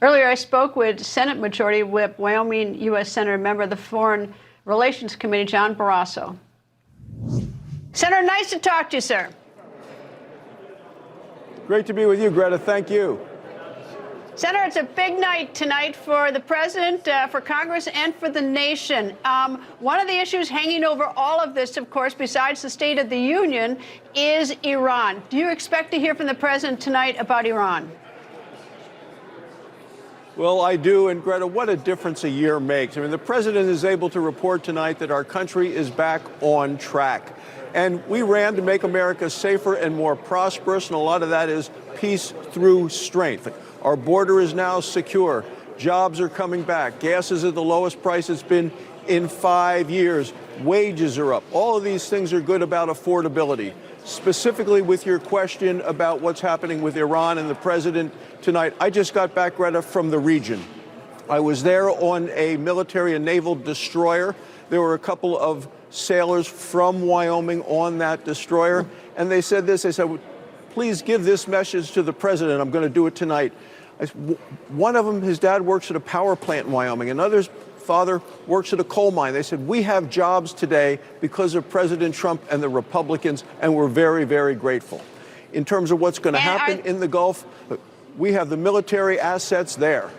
Earlier, I spoke with Senate Majority Whip, Wyoming U.S. Senator, member of the Foreign Relations Committee, John Barrasso. Senator, nice to talk to you, sir. Great to be with you, Greta. Thank you. Senator, it's a big night tonight for the president, for Congress, and for the nation. One of the issues hanging over all of this, of course, besides the State of the Union, is Iran. Do you expect to hear from the president tonight about Iran? Well, I do. And Greta, what a difference a year makes. I mean, the president is able to report tonight that our country is back on track. And we ran to make America safer and more prosperous. And a lot of that is peace through strength. Our border is now secure. Jobs are coming back. Gas is at the lowest price it's been in 5 years. Wages are up. All of these things are good about affordability. Specifically with your question about what's happening with Iran and the president tonight, I just got back, Greta, from the region. I was there on a military and naval destroyer. There were a couple of sailors from Wyoming on that destroyer, and they said this. They said, please give this message to the president. I'm going to do it tonight. One of them, his dad works at a power plant in Wyoming. Another's father works at a coal mine. They said, we have jobs today because of President Trump and the Republicans, and we're very, very grateful. In terms of what's going to happen in the Gulf, we have the military assets there.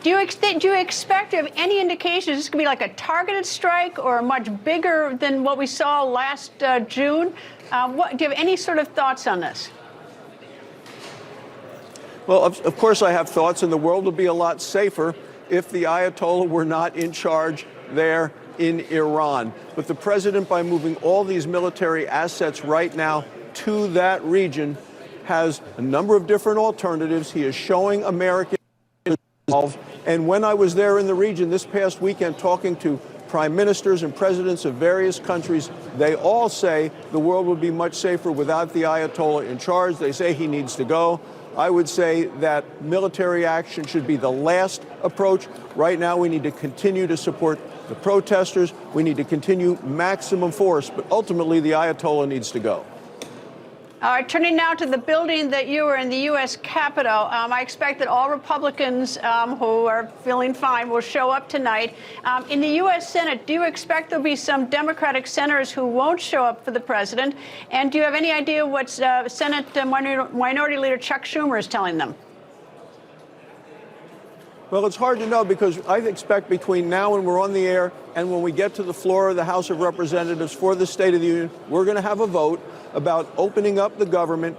Do you expect, do you have any indications this could be like a targeted strike or much bigger than what we saw last June? Do you have any sort of thoughts on this? Well, of course I have thoughts, and the world would be a lot safer if the Ayatollah were not in charge there in Iran. But the president, by moving all these military assets right now to that region, has a number of different alternatives. He is showing Americans involved. And when I was there in the region this past weekend talking to prime ministers and presidents of various countries, they all say the world would be much safer without the Ayatollah in charge. They say he needs to go. I would say that military action should be the last approach. Right now, we need to continue to support the protesters. We need to continue maximum force, but ultimately the Ayatollah needs to go. All right, turning now to the building that you were in, the U.S. Capitol. I expect that all Republicans who are feeling fine will show up tonight. In the U.S. Senate, do you expect there'll be some Democratic senators who won't show up for the president? And do you have any idea what Senate Minority Leader Chuck Schumer is telling them? Well, it's hard to know because I expect between now and we're on the air and when we get to the floor of the House of Representatives for the State of the Union, we're going to have a vote about opening up the government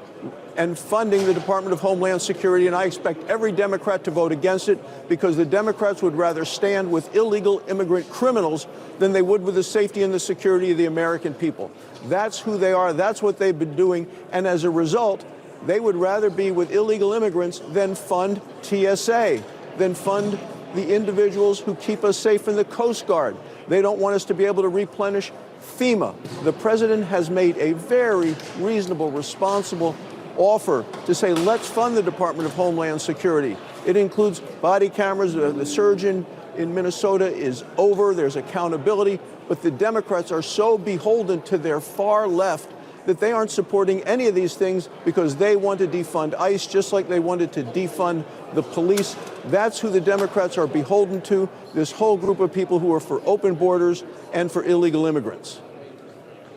and funding the Department of Homeland Security. And I expect every Democrat to vote against it because the Democrats would rather stand with illegal immigrant criminals than they would with the safety and the security of the American people. That's who they are. That's what they've been doing. And as a result, they would rather be with illegal immigrants than fund TSA, than fund the individuals who keep us safe in the Coast Guard. They don't want us to be able to replenish FEMA. The president has made a very reasonable, responsible offer to say, let's fund the Department of Homeland Security. It includes body cameras. The surge in Minnesota is over. There's accountability. But the Democrats are so beholden to their far left that they aren't supporting any of these things because they want to defund ICE just like they wanted to defund the police. That's who the Democrats are beholden to, this whole group of people who are for open borders and for illegal immigrants.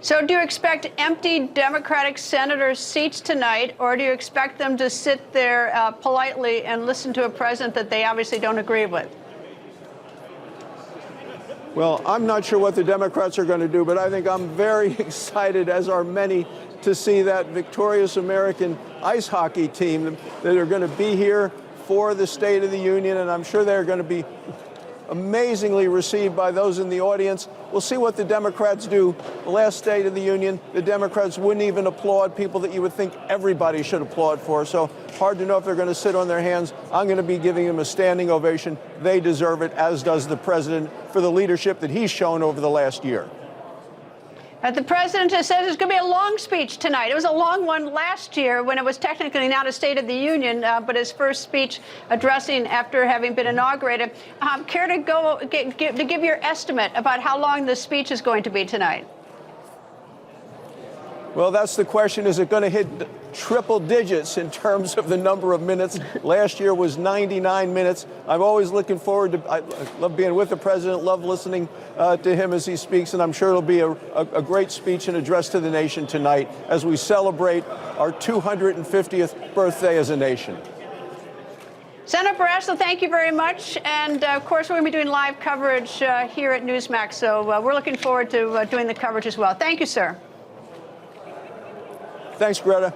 So do you expect empty Democratic senators' seats tonight, or do you expect them to sit there politely and listen to a president that they obviously don't agree with? Well, I'm not sure what the Democrats are going to do, but I think I'm very excited, as are many, to see that victorious American ice hockey team that are going to be here for the State of the Union, and I'm sure they're going to be amazingly received by those in the audience. We'll see what the Democrats do. The last State of the Union, the Democrats wouldn't even applaud people that you would think everybody should applaud for. So hard to know if they're going to sit on their hands. I'm going to be giving them a standing ovation. They deserve it, as does the president, for the leadership that he's shown over the last year. The president has said it's going to be a long speech tonight. It was a long one last year when it was technically not a State of the Union, but his first speech addressing after having been inaugurated. Care to give your estimate about how long this speech is going to be tonight? Well, that's the question. Is it going to hit triple digits in terms of the number of minutes. Last year was 99 minutes. I'm always looking forward to, I love being with the president, love listening to him as he speaks, and I'm sure it'll be a great speech and address to the nation tonight as we celebrate our 250th birthday as a nation. Senator Barrasso, thank you very much. And of course, we're going to be doing live coverage here at Newsmax. So we're looking forward to doing the coverage as well. Thank you, sir. Thanks, Greta.